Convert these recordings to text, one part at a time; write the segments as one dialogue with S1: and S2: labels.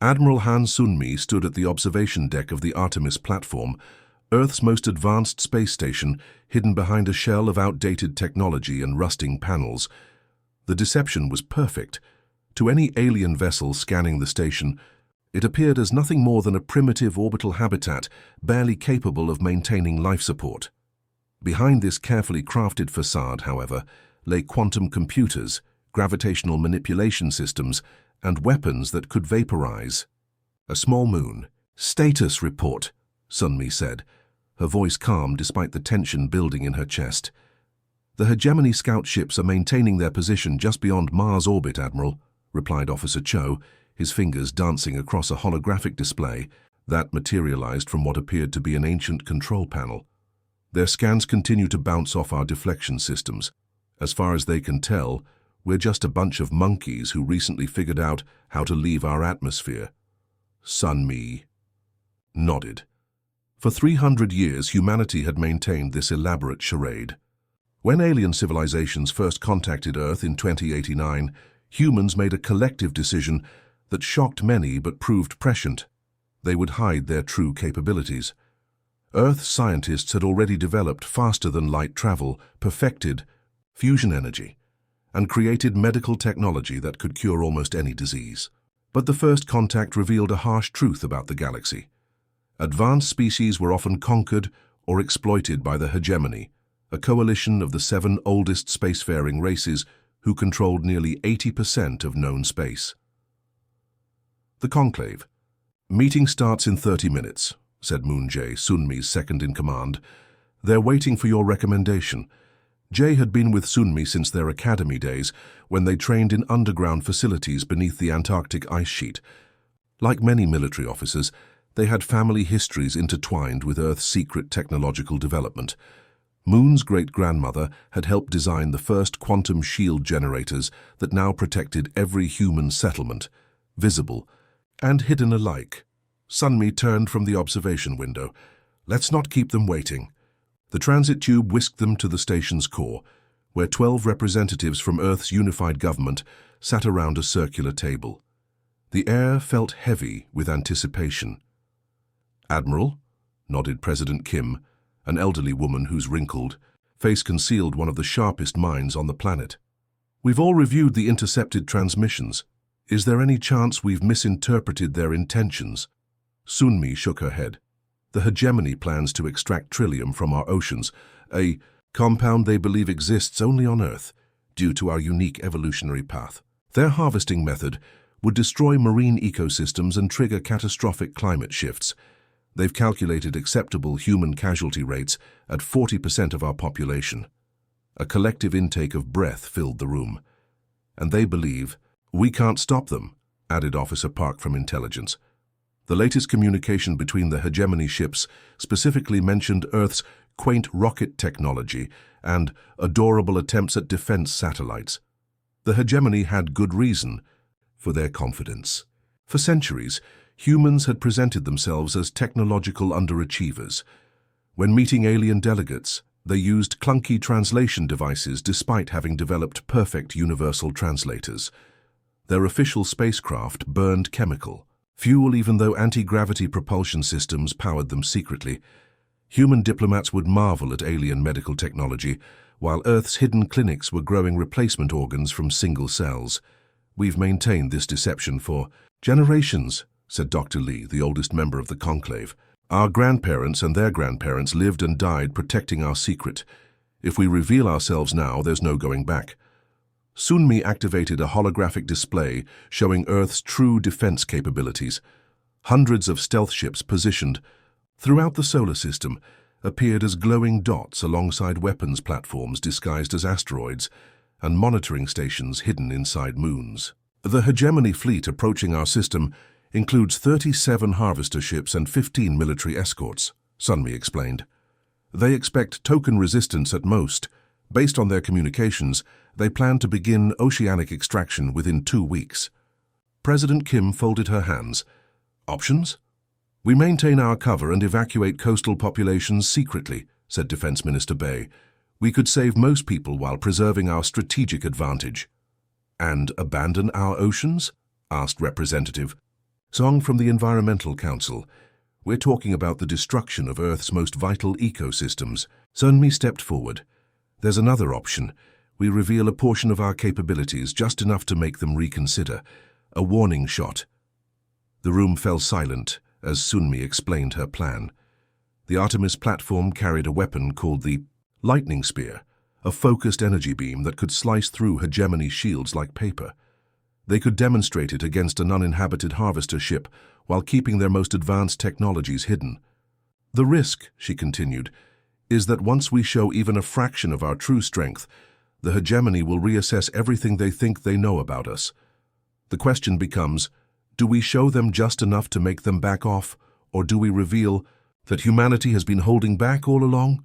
S1: Admiral Han Sunmi stood at the observation deck of the Artemis platform, Earth's most advanced space station, hidden behind a shell of outdated technology and rusting panels. The deception was perfect. To any alien vessel scanning the station, it appeared as nothing more than a primitive orbital habitat, barely capable of maintaining life support. Behind this carefully crafted facade, however, lay quantum computers, gravitational manipulation systems, and weapons that could vaporize. A small moon. "Status report," Sunmi said, her voice calm despite the tension building in her chest. "The hegemony scout ships are maintaining their position just beyond Mars orbit, Admiral," replied Officer Cho, his fingers dancing across a holographic display that materialized from what appeared to be an ancient control panel. "Their scans continue to bounce off our deflection systems. As far as they can tell, we're just a bunch of monkeys who recently figured out how to leave our atmosphere." Sunmi nodded. For 300 years, humanity had maintained this elaborate charade. When alien civilizations first contacted Earth in 2089, humans made a collective decision that shocked many but proved prescient. They would hide their true capabilities. Earth scientists had already developed faster-than-light travel, perfected fusion energy, and created medical technology that could cure almost any disease. But the first contact revealed a harsh truth about the galaxy. Advanced species were often conquered or exploited by the hegemony, a coalition of the 7 oldest spacefaring races who controlled nearly 80% of known space. The conclave. "Meeting starts in 30 minutes, said Moon Jae, Sunmi's second-in-command. "They're waiting for your recommendation." Jae had been with Sunmi since their academy days, when they trained in underground facilities beneath the Antarctic ice sheet. Like many military officers, they had family histories intertwined with Earth's secret technological development. Moon's great-grandmother had helped design the first quantum shield generators that now protected every human settlement, visible and hidden alike. Sunmi turned from the observation window. "Let's not keep them waiting." The transit tube whisked them to the station's core, where 12 representatives from Earth's unified government sat around a circular table. The air felt heavy with anticipation. "Admiral," nodded President Kim, an elderly woman whose wrinkled face concealed one of the sharpest minds on the planet. "We've all reviewed the intercepted transmissions. Is there any chance we've misinterpreted their intentions?" Sunmi shook her head. "The hegemony plans to extract trillium from our oceans, a compound they believe exists only on Earth, due to our unique evolutionary path. Their harvesting method would destroy marine ecosystems and trigger catastrophic climate shifts. They've calculated acceptable human casualty rates at 40% of our population." A collective intake of breath filled the room. "And they believe we can't stop them," added Officer Park from Intelligence. The latest communication between the hegemony ships specifically mentioned Earth's quaint rocket technology and adorable attempts at defense satellites. The hegemony had good reason for their confidence. For centuries, humans had presented themselves as technological underachievers. When meeting alien delegates, they used clunky translation devices despite having developed perfect universal translators. Their official spacecraft burned chemical fuel even though anti-gravity propulsion systems powered them secretly. Human diplomats would marvel at alien medical technology, while Earth's hidden clinics were growing replacement organs from single cells. "We've maintained this deception for generations," said Dr. Lee, the oldest member of the conclave. "Our grandparents and their grandparents lived and died protecting our secret. If we reveal ourselves now, there's no going back." Sunmi activated a holographic display showing Earth's true defense capabilities. Hundreds of stealth ships positioned throughout the solar system appeared as glowing dots alongside weapons platforms disguised as asteroids and monitoring stations hidden inside moons. "The hegemony fleet approaching our system includes 37 harvester ships and 15 military escorts," Sunmi explained. "They expect token resistance at most. Based on their communications, they plan to begin oceanic extraction within 2 weeks." President Kim folded her hands. "Options? We maintain our cover and evacuate coastal populations secretly," said Defense Minister Bae. "We could save most people while preserving our strategic advantage." "And abandon our oceans?" asked Representative. Song from the Environmental Council. We're talking about the destruction of Earth's most vital ecosystems. Sunmi stepped forward. There's another option. We reveal a portion of our capabilities, just enough to make them reconsider. A warning shot. The room fell silent as Sunmi explained her plan. The Artemis platform carried a weapon called the Lightning Spear, a focused energy beam that could slice through hegemony shields like paper. They could demonstrate it against an uninhabited harvester ship while keeping their most advanced technologies hidden. The risk, she continued, is that once we show even a fraction of our true strength, the hegemony will reassess everything they think they know about us. The question becomes, do we show them just enough to make them back off, or do we reveal that humanity has been holding back all along?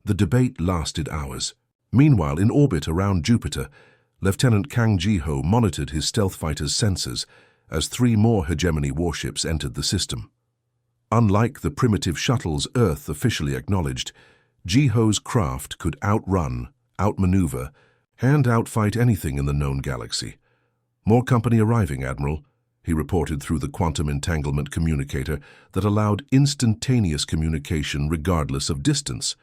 S1: The debate lasted hours. Meanwhile, in orbit around Jupiter, Lieutenant Kang Ji-ho monitored his stealth fighter's sensors as 3 more hegemony warships entered the system. Unlike the primitive shuttles Earth officially acknowledged, Ji-ho's craft could outrun, outmaneuver, and outfight anything in the known galaxy. "More company arriving, Admiral," he reported through the quantum entanglement communicator that allowed instantaneous communication regardless of distance.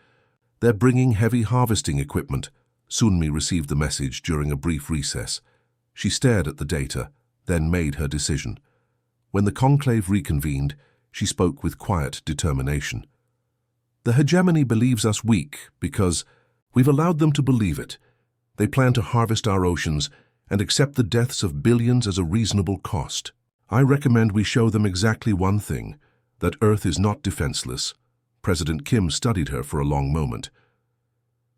S1: "They're bringing heavy harvesting equipment." Sunmi received the message during a brief recess. She stared at the data, then made her decision. When the conclave reconvened, she spoke with quiet determination. "The hegemony believes us weak because we've allowed them to believe it. They plan to harvest our oceans and accept the deaths of billions as a reasonable cost. I recommend we show them exactly one thing, that Earth is not defenseless." President Kim studied her for a long moment.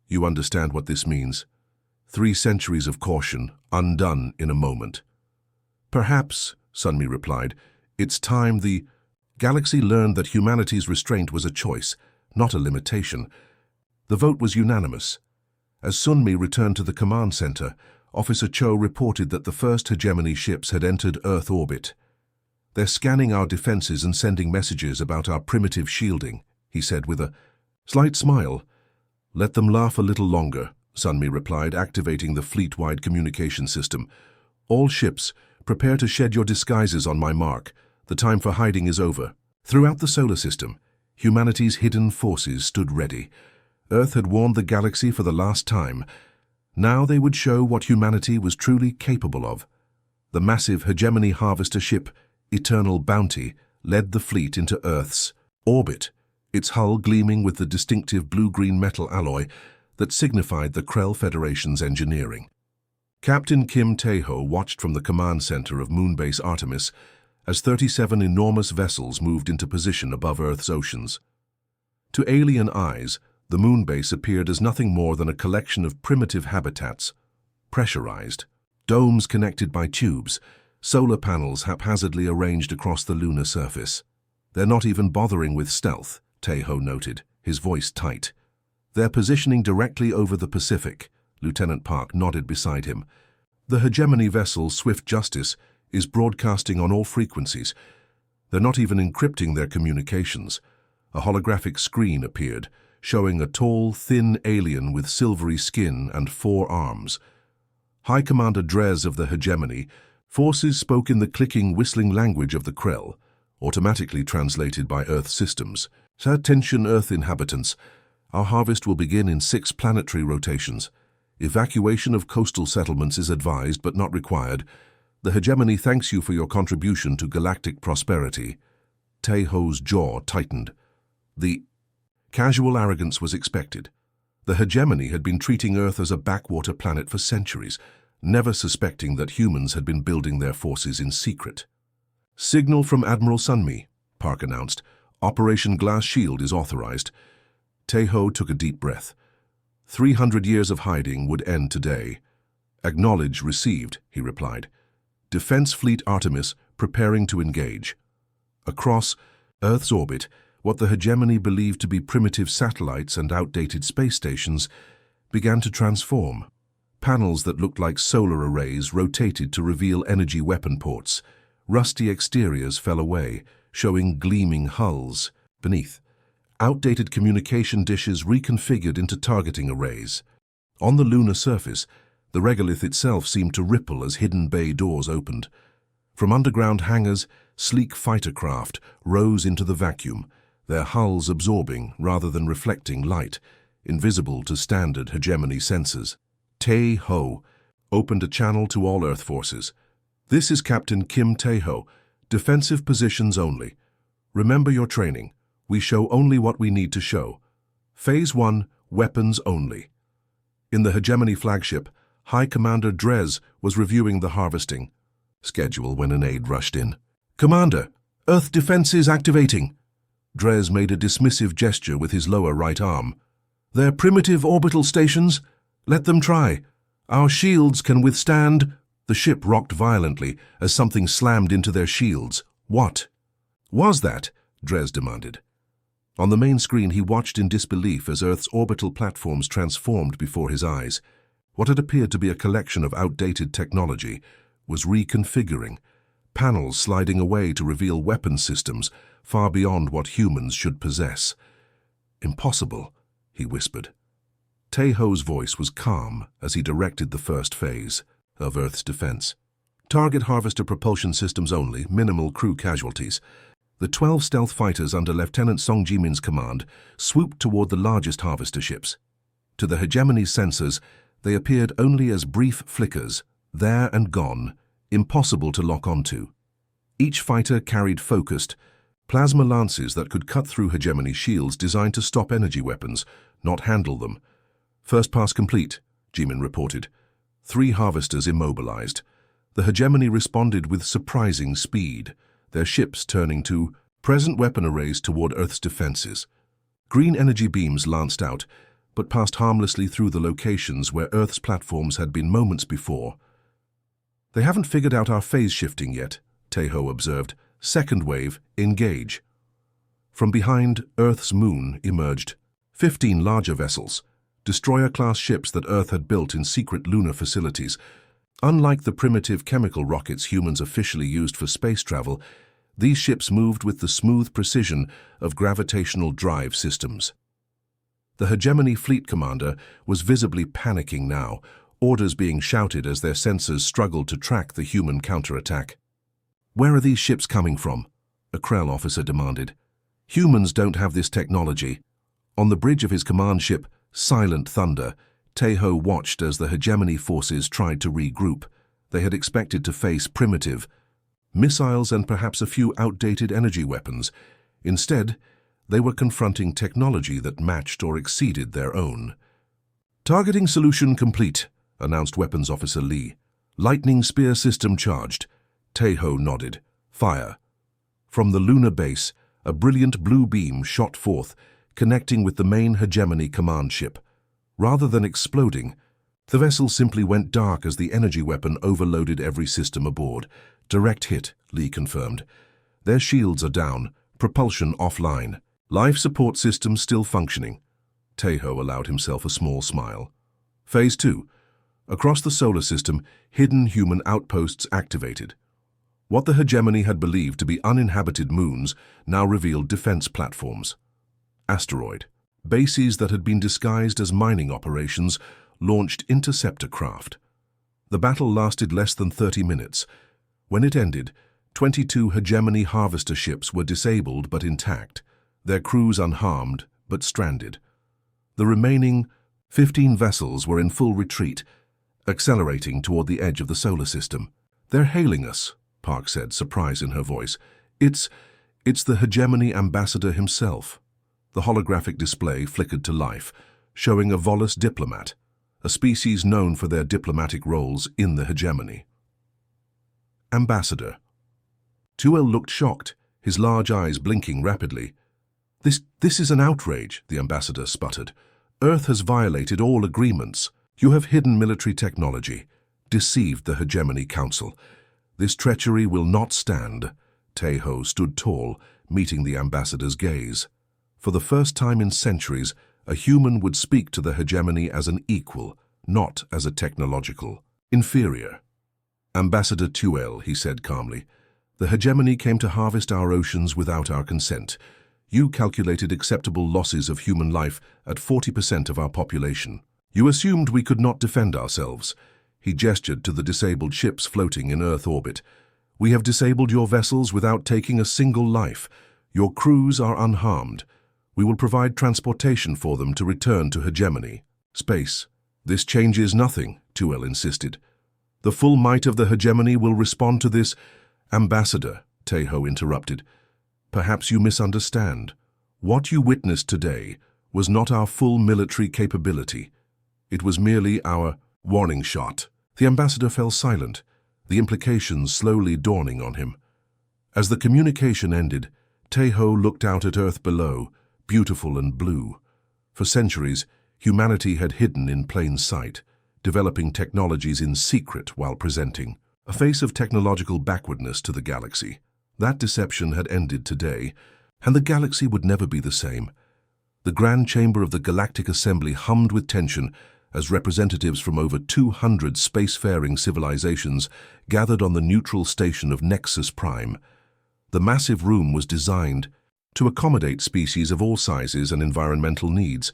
S1: "You understand what this means? 3 centuries of caution, undone in a moment." "Perhaps," Sunmi replied, "it's time the galaxy learned that humanity's restraint was a choice, not a limitation." The vote was unanimous. As Sunmi returned to the command center, Officer Cho reported that the first hegemony ships had entered Earth orbit. "They're scanning our defenses and sending messages about our primitive shielding," he said with a slight smile. "Let them laugh a little longer," Sunmi replied, activating the fleet-wide communication system. "All ships, prepare to shed your disguises on my mark. The time for hiding is over." Throughout the solar system, humanity's hidden forces stood ready. Earth had warned the galaxy for the last time. Now they would show what humanity was truly capable of. The massive hegemony harvester ship, Eternal Bounty, led the fleet into Earth's orbit, its hull gleaming with the distinctive blue-green metal alloy that signified the Krell Federation's engineering. Captain Kim Tae-ho watched from the command center of Moonbase Artemis as 37 enormous vessels moved into position above Earth's oceans. To alien eyes, the moonbase appeared as nothing more than a collection of primitive habitats, pressurized, domes connected by tubes, solar panels haphazardly arranged across the lunar surface. "They're not even bothering with stealth," Tae-ho noted, his voice tight. "They're positioning directly over the Pacific." Lieutenant Park nodded beside him. "The hegemony vessel Swift Justice is broadcasting on all frequencies. They're not even encrypting their communications." A holographic screen appeared, showing a tall, thin alien with silvery skin and 4 arms. High Commander Drez of the hegemony, forces spoke in the clicking, whistling language of the Krell, automatically translated by Earth systems. "Attention, Earth inhabitants. Our harvest will begin in 6 planetary rotations. Evacuation of coastal settlements is advised but not required. The hegemony thanks you for your contribution to galactic prosperity." Tae-ho's jaw tightened. The casual arrogance was expected. The hegemony had been treating Earth as a backwater planet for centuries, never suspecting that humans had been building their forces in secret. "Signal from Admiral Sunmi," Park announced. "Operation Glass Shield is authorized." Tae-ho took a deep breath. 300 years of hiding would end today. "Acknowledge received," he replied. "Defense Fleet Artemis preparing to engage." Across Earth's orbit, what the hegemony believed to be primitive satellites and outdated space stations began to transform. Panels that looked like solar arrays rotated to reveal energy weapon ports. Rusty exteriors fell away, showing gleaming hulls beneath. Outdated communication dishes reconfigured into targeting arrays. On the lunar surface, the regolith itself seemed to ripple as hidden bay doors opened. From underground hangars, sleek fighter craft rose into the vacuum, their hulls absorbing rather than reflecting light, invisible to standard hegemony sensors. Tae-ho opened a channel to all Earth forces. "This is Captain Kim Tae-ho. Defensive positions only. Remember your training. We show only what we need to show. Phase 1, weapons only." In the hegemony flagship, High Commander Drez was reviewing the harvesting schedule when an aide rushed in. "Commander, Earth defenses activating." Drez made a dismissive gesture with his lower right arm. "They're primitive orbital stations. Let them try. Our shields can withstand—" The ship rocked violently as something slammed into their shields. "What was that?" Drez demanded. On the main screen, he watched in disbelief as Earth's orbital platforms transformed before his eyes. What had appeared to be a collection of outdated technology was reconfiguring, panels sliding away to reveal weapon systems far beyond what humans should possess. "Impossible," he whispered. Tae-ho's voice was calm as he directed the first phase of Earth's defense. "Target harvester propulsion systems only, minimal crew casualties." The 12 stealth fighters under Lieutenant Song Jimin's command swooped toward the largest harvester ships. To the hegemony sensors, they appeared only as brief flickers, there and gone, impossible to lock onto. Each fighter carried focused, plasma lances that could cut through hegemony shields designed to stop energy weapons, not handle them. "First pass complete," Jimin reported. 3 harvesters immobilized. The hegemony responded with surprising speed, their ships turning to present weapon arrays toward Earth's defenses. Green energy beams lanced out, but passed harmlessly through the locations where Earth's platforms had been moments before. "They haven't figured out our phase shifting yet," Tae-ho observed. "Second wave, engage." From behind Earth's moon emerged 15 larger vessels, destroyer-class ships that Earth had built in secret lunar facilities. Unlike the primitive chemical rockets humans officially used for space travel, these ships moved with the smooth precision of gravitational drive systems. The hegemony fleet commander was visibly panicking now, orders being shouted as their sensors struggled to track the human counterattack. "Where are these ships coming from?" a Krell officer demanded. "Humans don't have this technology." On the bridge of his command ship, Silent Thunder, Tae-ho watched as the hegemony forces tried to regroup. They had expected to face primitive missiles and perhaps a few outdated energy weapons. Instead, they were confronting technology that matched or exceeded their own. "Targeting solution complete," announced Weapons Officer Lee. "Lightning spear system charged." Tae-ho nodded. "Fire." From the lunar base, a brilliant blue beam shot forth, connecting with the main hegemony command ship. Rather than exploding, the vessel simply went dark as the energy weapon overloaded every system aboard. "Direct hit," Lee confirmed. "Their shields are down, propulsion offline. Life support systems still functioning." Tae-ho allowed himself a small smile. Phase 2. Across the solar system, hidden human outposts activated. What the hegemony had believed to be uninhabited moons now revealed defense platforms. Asteroid. Bases that had been disguised as mining operations launched interceptor craft. The battle lasted less than 30 minutes. When it ended, 22 hegemony harvester ships were disabled but intact, their crews unharmed but stranded. The remaining 15 vessels were in full retreat, accelerating toward the edge of the solar system. "They're hailing us," Park said, surprise in her voice. It's the hegemony ambassador himself." The holographic display flickered to life, showing a Volus diplomat, a species known for their diplomatic roles in the hegemony. Ambassador. Tuel looked shocked, his large eyes blinking rapidly. This is an outrage," the ambassador sputtered. "Earth has violated all agreements. You have hidden military technology, deceived the Hegemony Council. This treachery will not stand." Tae-ho stood tall, meeting the ambassador's gaze. For the first time in centuries, a human would speak to the hegemony as an equal, not as a technological inferior. "Ambassador Tuel," he said calmly, "the hegemony came to harvest our oceans without our consent. You calculated acceptable losses of human life at 40% of our population. You assumed we could not defend ourselves." He gestured to the disabled ships floating in Earth orbit. We have disabled your vessels without taking a single life. Your crews are unharmed. We will provide transportation for them to return to hegemony. Space. This changes nothing, Tuel insisted. The full might of the hegemony will respond to this. Ambassador, Tejo interrupted. Perhaps you misunderstand. What you witnessed today was not our full military capability. It was merely our warning shot. The ambassador fell silent, the implications slowly dawning on him. As the communication ended, Tejo looked out at Earth below, beautiful and blue. For centuries, humanity had hidden in plain sight, developing technologies in secret while presenting a face of technological backwardness to the galaxy. That deception had ended today, and the galaxy would never be the same. The grand chamber of the Galactic Assembly hummed with tension as representatives from over 200 spacefaring civilizations gathered on the neutral station of Nexus Prime. The massive room was designed to accommodate species of all sizes and environmental needs: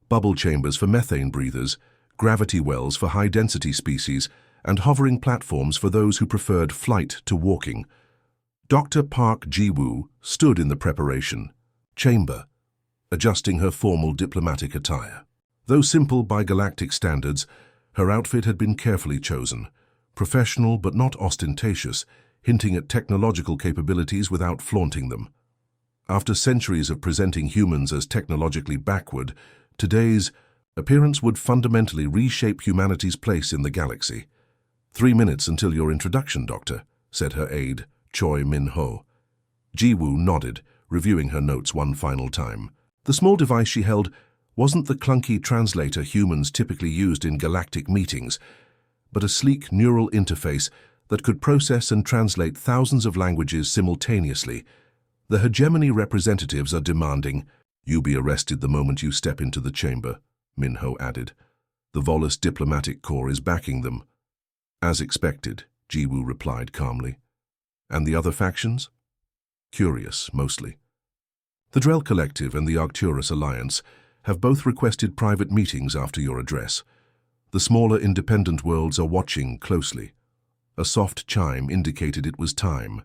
S1: bubble chambers for methane breathers, gravity wells for high-density species, and hovering platforms for those who preferred flight to walking. Dr. Park Ji-woo stood in the preparation chamber, adjusting her formal diplomatic attire. Though simple by galactic standards, her outfit had been carefully chosen, professional but not ostentatious, hinting at technological capabilities without flaunting them. After centuries of presenting humans as technologically backward, today's appearance would fundamentally reshape humanity's place in the galaxy. 3 minutes until your introduction, Doctor, said her aide, Choi Min-ho. Ji-woo nodded, reviewing her notes one final time. The small device she held wasn't the clunky translator humans typically used in galactic meetings, but a sleek neural interface that could process and translate thousands of languages simultaneously. The hegemony representatives are demanding, "You be arrested the moment you step into the chamber," Min-ho added. The Volus diplomatic corps is backing them. As expected, Ji-woo replied calmly. And the other factions? Curious, mostly. The Drell Collective and the Arcturus Alliance have both requested private meetings after your address. The smaller independent worlds are watching closely. A soft chime indicated it was time.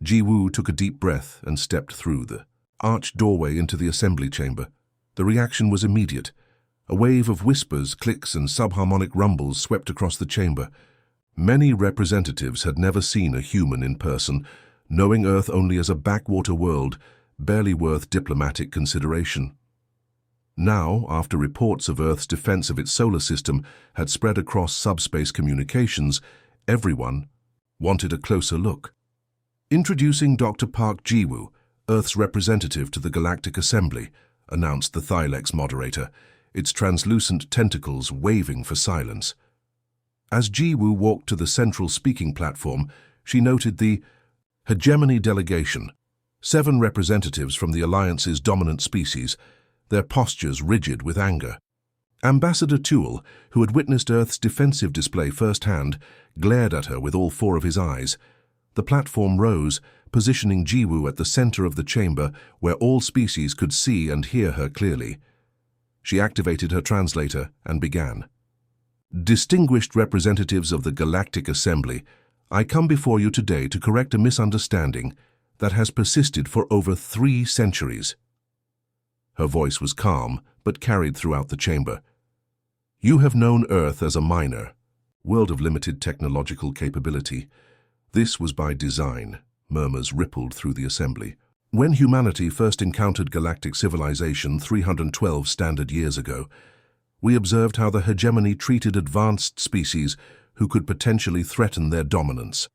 S1: Ji-woo took a deep breath and stepped through the arched doorway into the assembly chamber. The reaction was immediate. A wave of whispers, clicks, and subharmonic rumbles swept across the chamber. Many representatives had never seen a human in person, knowing Earth only as a backwater world, barely worth diplomatic consideration. Now, after reports of Earth's defense of its solar system had spread across subspace communications, everyone wanted a closer look. Introducing Dr. Park Ji-woo, Earth's representative to the Galactic Assembly, announced the Thylex moderator, its translucent tentacles waving for silence. As Ji-woo walked to the central speaking platform, she noted the hegemony delegation, 7 representatives from the Alliance's dominant species, their postures rigid with anger. Ambassador Tuel, who had witnessed Earth's defensive display firsthand, glared at her with all 4 of his eyes. The platform rose, positioning Ji-woo at the center of the chamber where all species could see and hear her clearly. She activated her translator and began. Distinguished representatives of the Galactic Assembly, I come before you today to correct a misunderstanding that has persisted for over 3 centuries. Her voice was calm, but carried throughout the chamber. You have known Earth as a minor, world of limited technological capability. This was by design, murmurs rippled through the assembly. When humanity first encountered galactic civilization 312 standard years ago, we observed how the hegemony treated advanced species who could potentially threaten their dominance.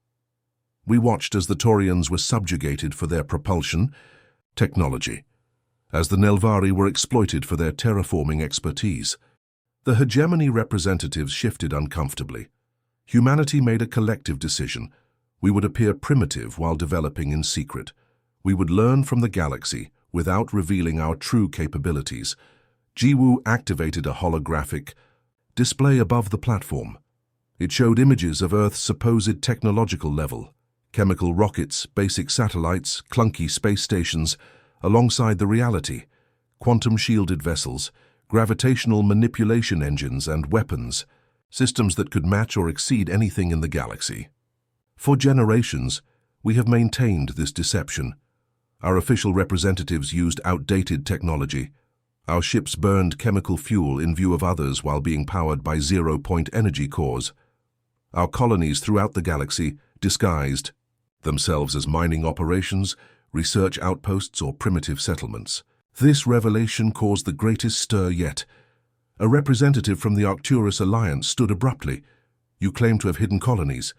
S1: We watched as the Taurians were subjugated for their propulsion technology, as the Nelvari were exploited for their terraforming expertise. The hegemony representatives shifted uncomfortably. Humanity made a collective decision. We would appear primitive while developing in secret. We would learn from the galaxy without revealing our true capabilities. Ji-woo activated a holographic display above the platform. It showed images of Earth's supposed technological level, chemical rockets, basic satellites, clunky space stations, alongside the reality, quantum-shielded vessels, gravitational manipulation engines and weapons, systems that could match or exceed anything in the galaxy. For generations, we have maintained this deception. Our official representatives used outdated technology. Our ships burned chemical fuel in view of others while being powered by zero-point energy cores. Our colonies throughout the galaxy disguised themselves as mining operations, research outposts, or primitive settlements. This revelation caused the greatest stir yet. A representative from the Arcturus Alliance stood abruptly. "You claim to have hidden colonies."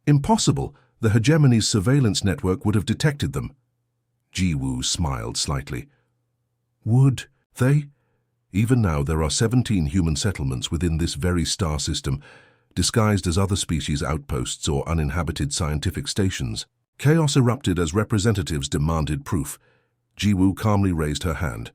S1: "Impossible! The hegemony's surveillance network would have detected them." Jiwoo smiled slightly. "Would they? Even now there are 17 human settlements within this very star system, disguised as other species' outposts or uninhabited scientific stations." Chaos erupted as representatives demanded proof. Jiwoo calmly raised her hand.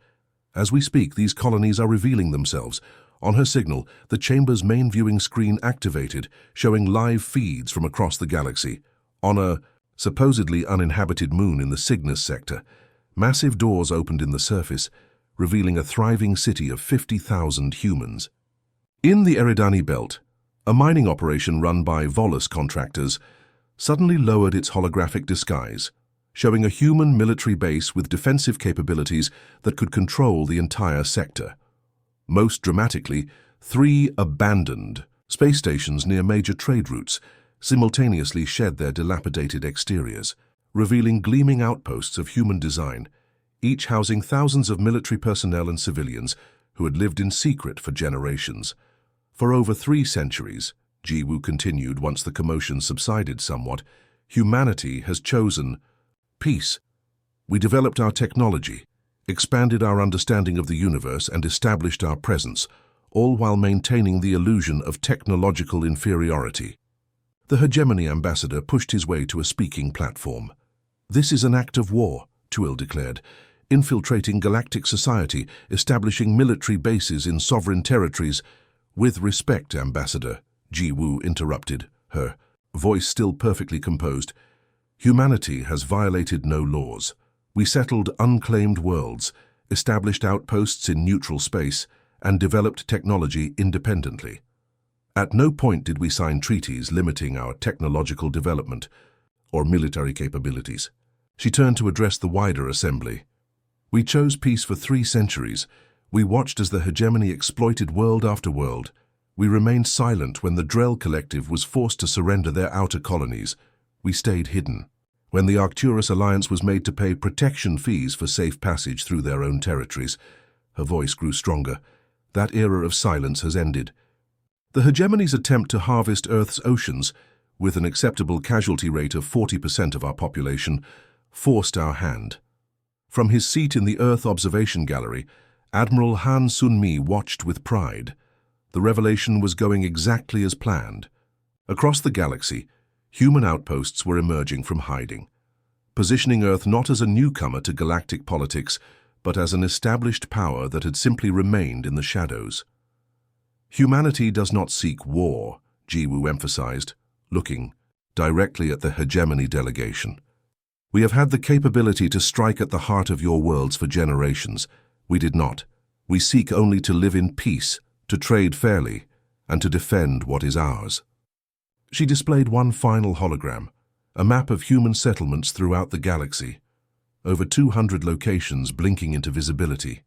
S1: "As we speak, these colonies are revealing themselves." On her signal, the chamber's main viewing screen activated, showing live feeds from across the galaxy. On a supposedly uninhabited moon in the Cygnus sector, massive doors opened in the surface, revealing a thriving city of 50,000 humans. In the Eridani Belt, a mining operation run by Volus contractors suddenly lowered its holographic disguise, showing a human military base with defensive capabilities that could control the entire sector. Most dramatically, 3 abandoned space stations near major trade routes simultaneously shed their dilapidated exteriors, revealing gleaming outposts of human design, each housing thousands of military personnel and civilians who had lived in secret for generations. For over 3 centuries, Jiwoo continued once the commotion subsided somewhat, humanity has chosen peace. We developed our technology, expanded our understanding of the universe, and established our presence, all while maintaining the illusion of technological inferiority. The hegemony ambassador pushed his way to a speaking platform. "This is an act of war," Tuil declared, "infiltrating galactic society, establishing military bases in sovereign territories." "With respect, Ambassador," Jiwoo interrupted, her voice still perfectly composed. "Humanity has violated no laws. We settled unclaimed worlds, established outposts in neutral space, and developed technology independently. At no point did we sign treaties limiting our technological development or military capabilities." She turned to address the wider assembly. "We chose peace for 3 centuries. We watched as the hegemony exploited world after world. We remained silent when the Drell Collective was forced to surrender their outer colonies. We stayed hidden. When the Arcturus Alliance was made to pay protection fees for safe passage through their own territories." Her voice grew stronger. "That era of silence has ended. The hegemony's attempt to harvest Earth's oceans, with an acceptable casualty rate of 40% of our population, forced our hand." From his seat in the Earth observation gallery, Admiral Han Sun-mi watched with pride. The revelation was going exactly as planned. Across the galaxy, human outposts were emerging from hiding, positioning Earth not as a newcomer to galactic politics, but as an established power that had simply remained in the shadows. "Humanity does not seek war," Jiwoo emphasized, looking directly at the hegemony delegation. "We have had the capability to strike at the heart of your worlds for generations. We did not. We seek only to live in peace, to trade fairly, and to defend what is ours." She displayed one final hologram, a map of human settlements throughout the galaxy, over 200 locations blinking into visibility.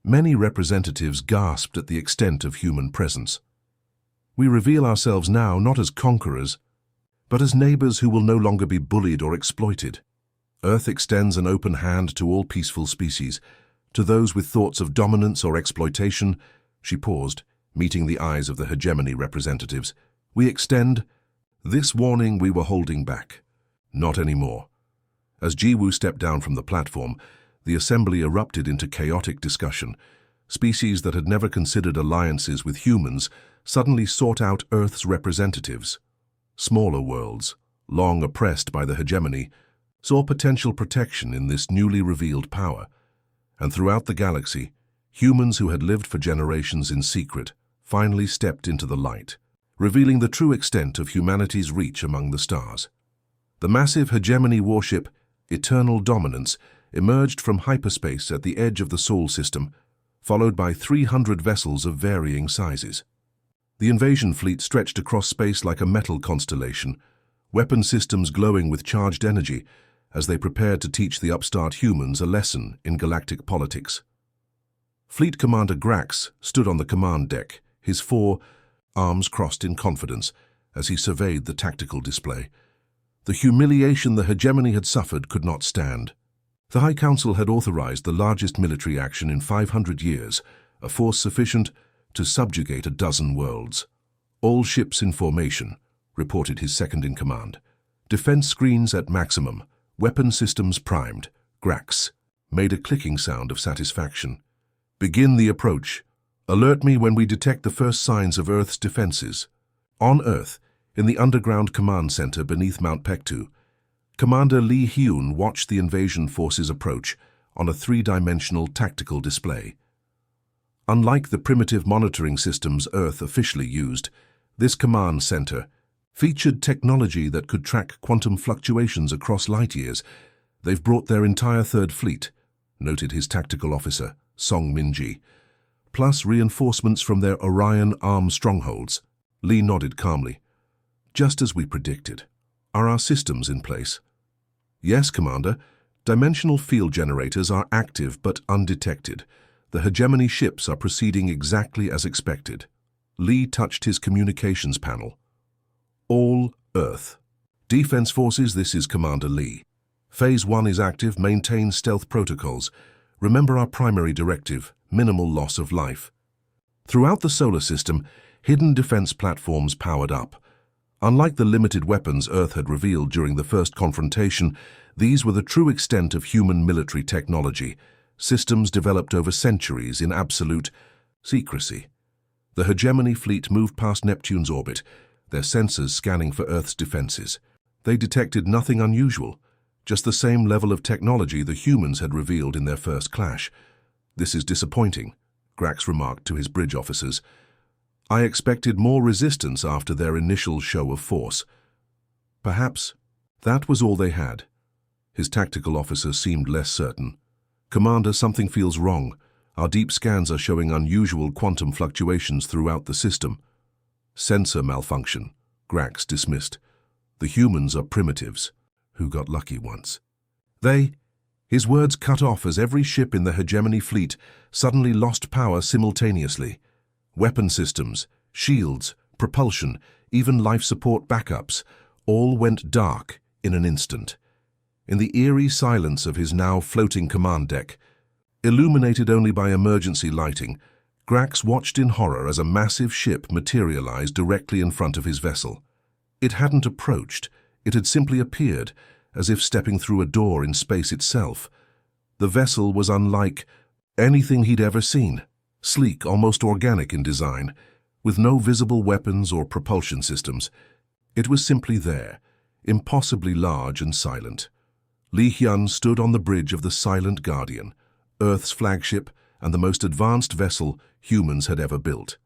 S1: Many representatives gasped at the extent of human presence. "We reveal ourselves now not as conquerors, but as neighbors who will no longer be bullied or exploited. Earth extends an open hand to all peaceful species. To those with thoughts of dominance or exploitation," she paused, meeting the eyes of the hegemony representatives, "we extend this warning. We were holding back. Not anymore." As Jiwoo stepped down from the platform, the assembly erupted into chaotic discussion. Species that had never considered alliances with humans suddenly sought out Earth's representatives. Smaller worlds, long oppressed by the hegemony, saw potential protection in this newly revealed power. And throughout the galaxy, humans who had lived for generations in secret finally stepped into the light, revealing the true extent of humanity's reach among the stars. The massive hegemony warship, Eternal Dominance, emerged from hyperspace at the edge of the Sol system, followed by 300 vessels of varying sizes. The invasion fleet stretched across space like a metal constellation, weapon systems glowing with charged energy as they prepared to teach the upstart humans a lesson in galactic politics. Fleet Commander Grax stood on the command deck, his four arms crossed in confidence as he surveyed the tactical display. The humiliation the hegemony had suffered could not stand. The High Council had authorized the largest military action in 500 years, a force sufficient to subjugate a dozen worlds. All ships in formation, reported his second-in-command. Defense screens at maximum, weapon systems primed. Grax made a clicking sound of satisfaction. Begin the approach. Alert me when we detect the first signs of Earth's defenses. On Earth, in the underground command center beneath Mount Pektu, Commander Lee Hyun watched the invasion forces approach on a three-dimensional tactical display. Unlike the primitive monitoring systems Earth officially used, this command center featured technology that could track quantum fluctuations across light years. They've brought their entire third fleet, noted his tactical officer, Song Minji, plus reinforcements from their Orion arm strongholds. Lee nodded calmly. Just as we predicted. Are our systems in place? Yes, Commander. Dimensional field generators are active but undetected. The hegemony ships are proceeding exactly as expected. Lee touched his communications panel. All Earth. Defense forces, this is Commander Lee. Phase 1 is active, maintain stealth protocols. Remember our primary directive, minimal loss of life. Throughout the solar system, hidden defense platforms powered up. Unlike the limited weapons Earth had revealed during the first confrontation, these were the true extent of human military technology, systems developed over centuries in absolute secrecy. The hegemony fleet moved past Neptune's orbit, their sensors scanning for Earth's defenses. They detected nothing unusual, just the same level of technology the humans had revealed in their first clash. This is disappointing, Grax remarked to his bridge officers. I expected more resistance after their initial show of force. Perhaps that was all they had. His tactical officer seemed less certain. Commander, something feels wrong. Our deep scans are showing unusual quantum fluctuations throughout the system. Sensor malfunction, Grax dismissed. The humans are primitives, who got lucky once. His words cut off as every ship in the hegemony fleet suddenly lost power simultaneously. Weapon systems, shields, propulsion, even life support backups, all went dark in an instant. In the eerie silence of his now floating command deck, illuminated only by emergency lighting, Grax watched in horror as a massive ship materialized directly in front of his vessel. It hadn't approached, it had simply appeared, as if stepping through a door in space itself. The vessel was unlike anything he'd ever seen. Sleek, almost organic in design, with no visible weapons or propulsion systems. It was simply there, impossibly large and silent. Lee Hyun stood on the bridge of the Silent Guardian, Earth's flagship and the most advanced vessel humans had ever built.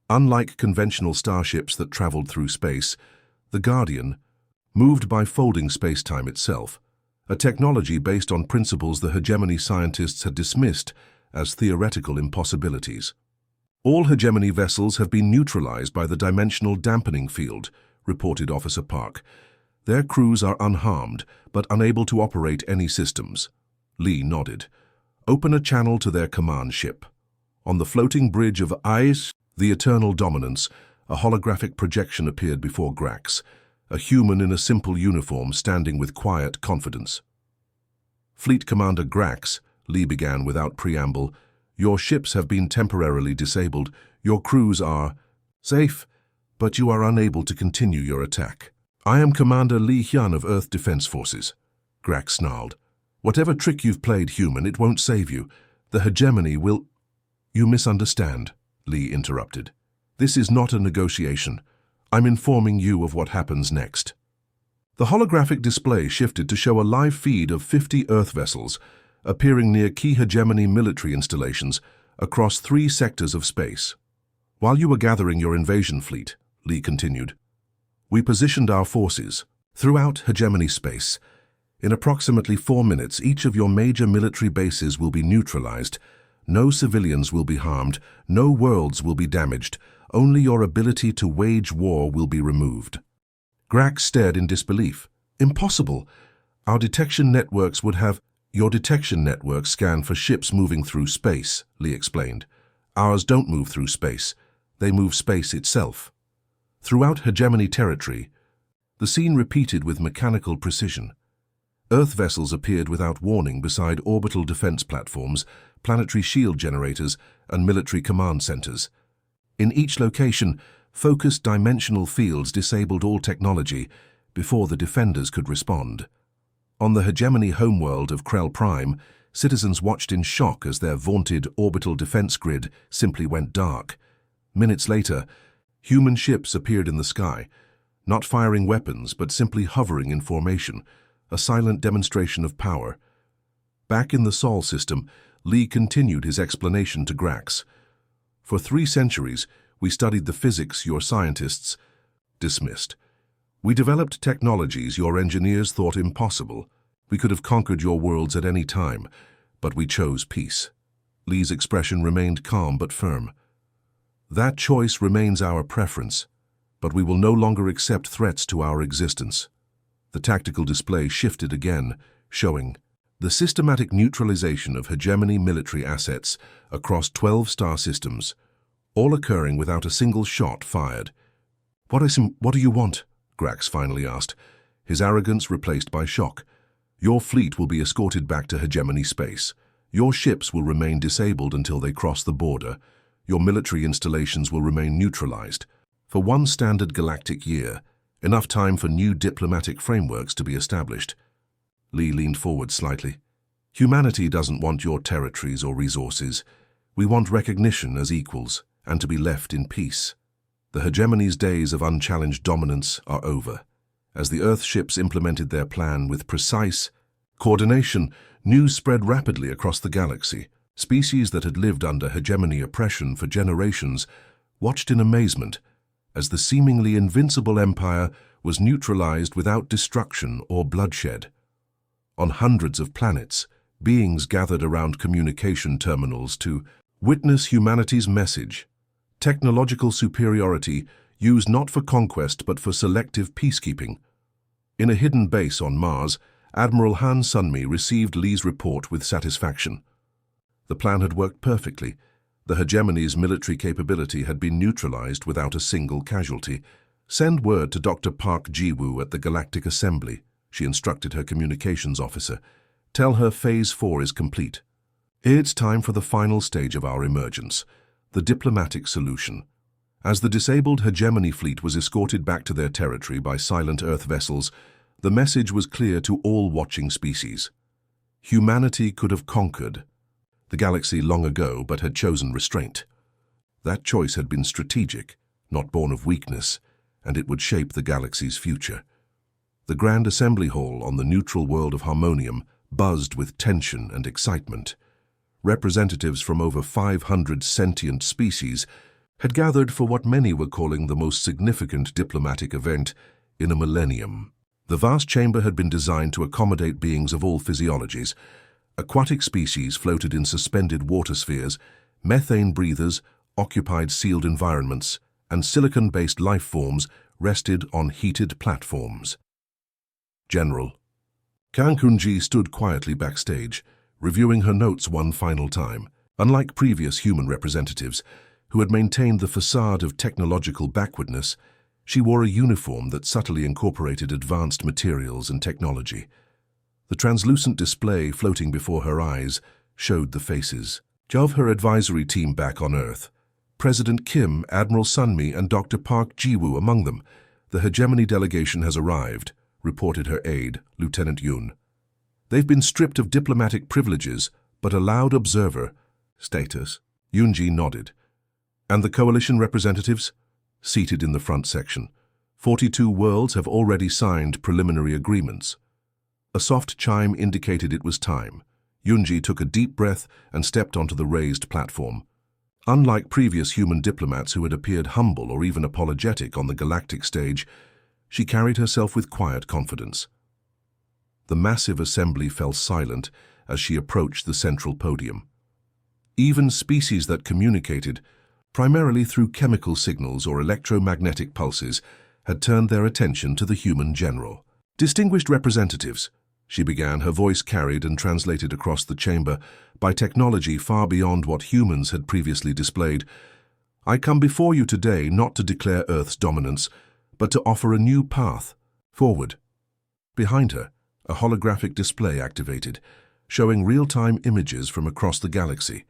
S1: Unlike conventional starships that traveled through space, the Guardian moved by folding space-time itself, a technology based on principles the hegemony scientists had dismissed as theoretical impossibilities. All hegemony vessels have been neutralized by the dimensional dampening field, reported Officer Park. Their crews are unharmed, but unable to operate any systems. Lee nodded. Open a channel to their command ship. On the floating bridge of Ice, the Eternal Dominance, a holographic projection appeared before Grax, a human in a simple uniform standing with quiet confidence. Fleet Commander Grax, Lee began without preamble, your ships have been temporarily disabled. Your crews are safe, but you are unable to continue your attack. I am Commander Lee Hyun of Earth Defense Forces. Grax snarled. Whatever trick you've played, human, it won't save you. The hegemony will... You misunderstand, Lee interrupted. This is not a negotiation. I'm informing you of what happens next. The holographic display shifted to show a live feed of 50 Earth vessels appearing near key hegemony military installations across 3 sectors of space. While you were gathering your invasion fleet, Lee continued, we positioned our forces throughout hegemony space. In approximately 4 minutes, each of your major military bases will be neutralized. No civilians will be harmed, no worlds will be damaged, only your ability to wage war will be removed. Grax stared in disbelief. Impossible. Our detection networks would have— Your detection networks scan for ships moving through space, Lee explained. Ours don't move through space. They move space itself. Throughout hegemony territory, the scene repeated with mechanical precision. Earth vessels appeared without warning beside orbital defense platforms, planetary shield generators, and military command centers. In each location, focused dimensional fields disabled all technology before the defenders could respond. On the hegemony homeworld of Krell Prime, citizens watched in shock as their vaunted orbital defense grid simply went dark. Minutes later, human ships appeared in the sky, not firing weapons but simply hovering in formation, a silent demonstration of power. Back in the Sol system, Lee continued his explanation to Grax. For 3 centuries, we studied the physics your scientists dismissed. We developed technologies your engineers thought impossible. We could have conquered your worlds at any time, but we chose peace. Lee's expression remained calm but firm. That choice remains our preference, but we will no longer accept threats to our existence. The tactical display shifted again, showing the systematic neutralization of hegemony military assets across 12 star systems, all occurring without a single shot fired. What do you want? Grax finally asked, his arrogance replaced by shock. Your fleet will be escorted back to hegemony space. Your ships will remain disabled until they cross the border. Your military installations will remain neutralized. For 1 standard galactic year, enough time for new diplomatic frameworks to be established. Lee leaned forward slightly. Humanity doesn't want your territories or resources. We want recognition as equals and to be left in peace. The hegemony's days of unchallenged dominance are over. As the Earth ships implemented their plan with precise coordination, news spread rapidly across the galaxy. Species that had lived under hegemony oppression for generations watched in amazement as the seemingly invincible empire was neutralized without destruction or bloodshed. On hundreds of planets, beings gathered around communication terminals to witness humanity's message. Technological superiority used not for conquest but for selective peacekeeping. In a hidden base on Mars, Admiral Han Sunmi received Lee's report with satisfaction. The plan had worked perfectly. The hegemony's military capability had been neutralized without a single casualty. Send word to Dr. Park Ji-woo at the Galactic Assembly, she instructed her communications officer. Tell her Phase 4 is complete. It's time for the final stage of our emergence, the diplomatic solution. As the disabled hegemony fleet was escorted back to their territory by silent Earth vessels, the message was clear to all watching species. Humanity could have conquered the galaxy long ago but had chosen restraint. That choice had been strategic, not born of weakness, and it would shape the galaxy's future. The Grand Assembly Hall on the neutral world of Harmonium buzzed with tension and excitement. Representatives from over 500 sentient species had gathered for what many were calling the most significant diplomatic event in a millennium. The vast chamber had been designed to accommodate beings of all physiologies. Aquatic species floated in suspended water spheres, methane breathers occupied sealed environments, and silicon-based life forms rested on heated platforms. General. Kang Kunji stood quietly backstage, reviewing her notes one final time. Unlike previous human representatives, who had maintained the facade of technological backwardness, she wore a uniform that subtly incorporated advanced materials and technology. The translucent display floating before her eyes showed the faces of her advisory team back on Earth. President Kim, Admiral Sunmi, and Dr. Park Ji-woo among them. The hegemony delegation has arrived, reported her aide, Lieutenant Yoon. They've been stripped of diplomatic privileges, but allowed observer status. Yoonji nodded. And the coalition representatives? Seated in the front section. 42 worlds have already signed preliminary agreements. A soft chime indicated it was time. Yoonji took a deep breath and stepped onto the raised platform. Unlike previous human diplomats who had appeared humble or even apologetic on the galactic stage, she carried herself with quiet confidence. The massive assembly fell silent as she approached the central podium. Even species that communicated, primarily through chemical signals or electromagnetic pulses, had turned their attention to the human general. "Distinguished representatives," she began, her voice carried and translated across the chamber by technology far beyond what humans had previously displayed, "I come before you today not to declare Earth's dominance, but to offer a new path forward." Behind her, a holographic display activated, showing real-time images from across the galaxy.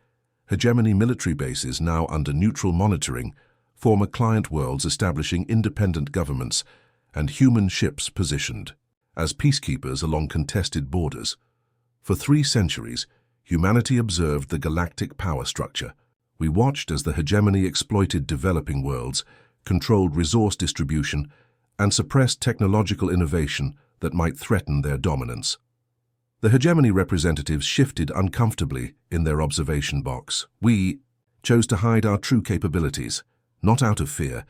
S1: Hegemony military bases, now under neutral monitoring, former client worlds establishing independent governments, and human ships positioned as peacekeepers along contested borders. For 3 centuries, humanity observed the galactic power structure. We watched as the hegemony exploited developing worlds, controlled resource distribution, and suppressed technological innovation that might threaten their dominance. The hegemony representatives shifted uncomfortably in their observation box. We chose to hide our true capabilities, not out of fear,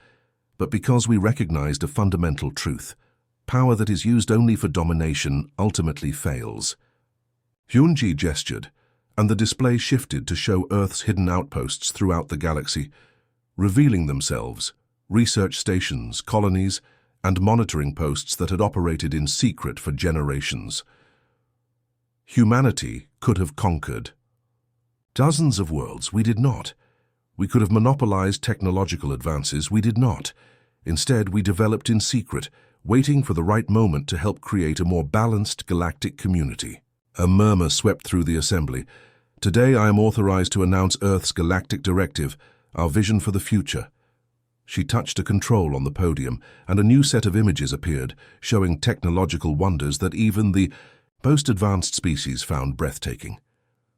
S1: but because we recognized a fundamental truth. Power that is used only for domination ultimately fails. Hyunji gestured, and the display shifted to show Earth's hidden outposts throughout the galaxy, revealing themselves, research stations, colonies, and monitoring posts that had operated in secret for generations. Humanity could have conquered dozens of worlds. We did not. We could have monopolized technological advances. We did not. Instead, we developed in secret, waiting for the right moment to help create a more balanced galactic community. A murmur swept through the assembly. "Today I am authorized to announce Earth's galactic directive, our vision for the future." She touched a control on the podium, and a new set of images appeared, showing technological wonders that even the most advanced species found breathtaking.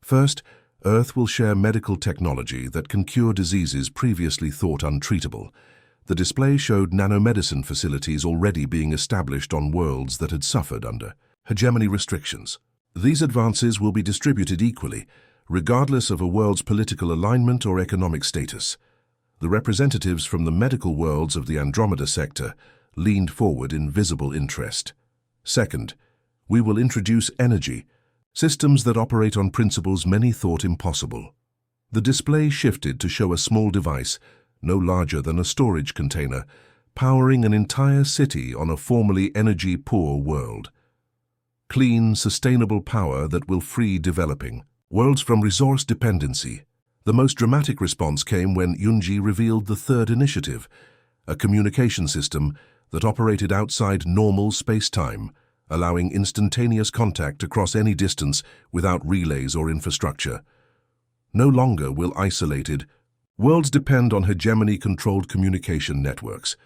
S1: First, Earth will share medical technology that can cure diseases previously thought untreatable. The display showed nanomedicine facilities already being established on worlds that had suffered under hegemony restrictions. These advances will be distributed equally, regardless of a world's political alignment or economic status. The representatives from the medical worlds of the Andromeda sector leaned forward in visible interest. Second, we will introduce energy, systems that operate on principles many thought impossible. The display shifted to show a small device, no larger than a storage container, powering an entire city on a formerly energy-poor world. Clean, sustainable power that will free developing worlds from resource dependency. The most dramatic response came when Yunji revealed the third initiative, a communication system that operated outside normal space-time, allowing instantaneous contact across any distance without relays or infrastructure. No longer will isolated worlds depend on hegemony-controlled communication networks.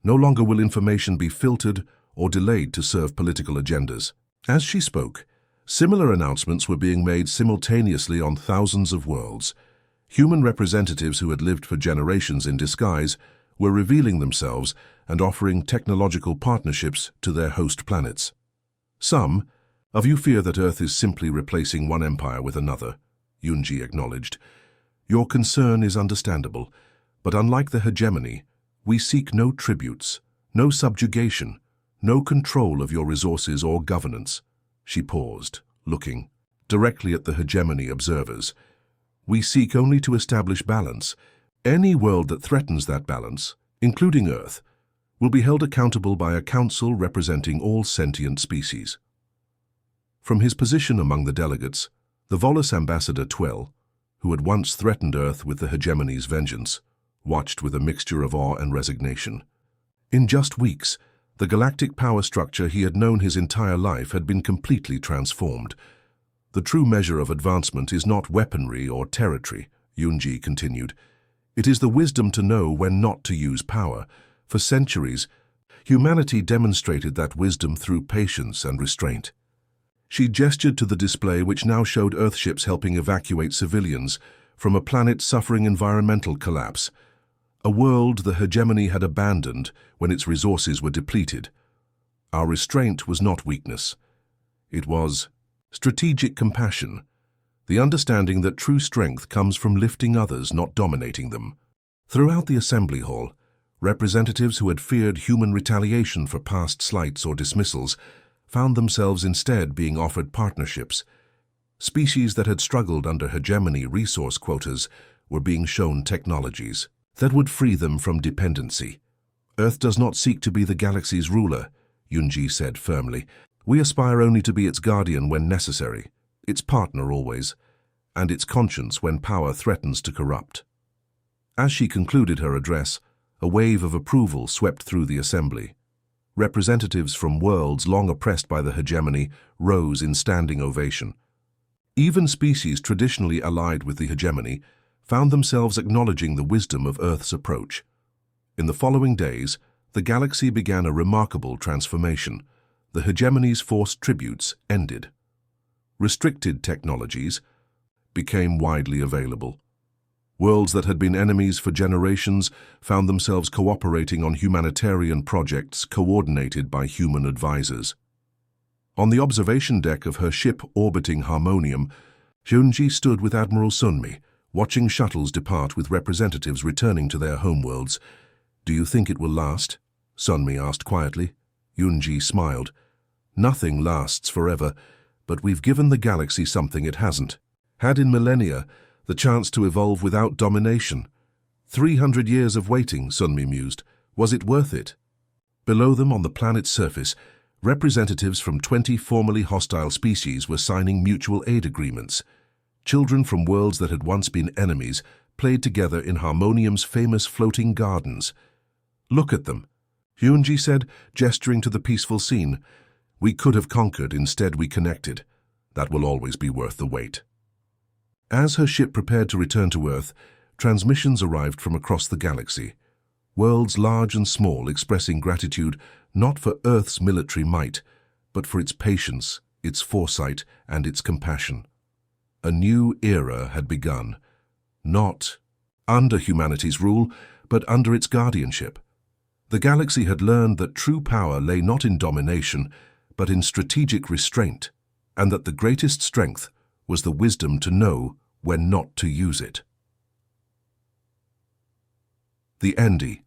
S1: No longer will information be filtered or delayed to serve political agendas. As she spoke, similar announcements were being made simultaneously on thousands of worlds. Human representatives who had lived for generations in disguise were revealing themselves and offering technological partnerships to their host planets. "Some of you fear that Earth is simply replacing one empire with another," Yunji acknowledged. "Your concern is understandable, but unlike the hegemony, we seek no tributes, no subjugation, no control of your resources or governance." She paused, looking directly at the hegemony observers. "We seek only to establish balance. Any world that threatens that balance, including Earth, will be held accountable by a council representing all sentient species." From his position among the delegates, the Volus ambassador Twell, who had once threatened Earth with the hegemony's vengeance, watched with a mixture of awe and resignation. In just weeks, the galactic power structure he had known his entire life had been completely transformed. "The true measure of advancement is not weaponry or territory," Yunji continued. "It is the wisdom to know when not to use power. For centuries, humanity demonstrated that wisdom through patience and restraint." She gestured to the display which now showed Earthships helping evacuate civilians from a planet suffering environmental collapse, a world the hegemony had abandoned when its resources were depleted. Our restraint was not weakness. It was strategic compassion, the understanding that true strength comes from lifting others, not dominating them. Throughout the assembly hall, representatives who had feared human retaliation for past slights or dismissals found themselves instead being offered partnerships. Species that had struggled under hegemony resource quotas were being shown technologies that would free them from dependency. Earth does not seek to be the galaxy's ruler, Yunji said firmly. We aspire only to be its guardian when necessary, its partner always, and its conscience when power threatens to corrupt. As she concluded her address, a wave of approval swept through the assembly. Representatives from worlds long oppressed by the hegemony rose in standing ovation. Even species traditionally allied with the hegemony found themselves acknowledging the wisdom of Earth's approach. In the following days, the galaxy began a remarkable transformation. The hegemony's forced tributes ended. Restricted technologies became widely available. Worlds that had been enemies for generations found themselves cooperating on humanitarian projects coordinated by human advisors. On the observation deck of her ship orbiting Harmonium, Hyunji stood with Admiral Sunmi, watching shuttles depart with representatives returning to their homeworlds. "Do you think it will last?" Sunmi asked quietly. Hyunji smiled. "Nothing lasts forever, but we've given the galaxy something it hasn't had in millennia, the chance to evolve without domination. 300 years of waiting," Sunmi mused. "Was it worth it?" Below them, on the planet's surface, representatives from 20 formerly hostile species were signing mutual aid agreements. Children from worlds that had once been enemies played together in Harmonium's famous floating gardens. "Look at them," Hyunji said, gesturing to the peaceful scene. "We could have conquered, instead we connected. That will always be worth the wait." As her ship prepared to return to Earth, transmissions arrived from across the galaxy. Worlds large and small expressing gratitude not for Earth's military might, but for its patience, its foresight, and its compassion. A new era had begun, not under humanity's rule, but under its guardianship. The galaxy had learned that true power lay not in domination, but in strategic restraint, and that the greatest strength was the wisdom to know when not to use it. The Andy.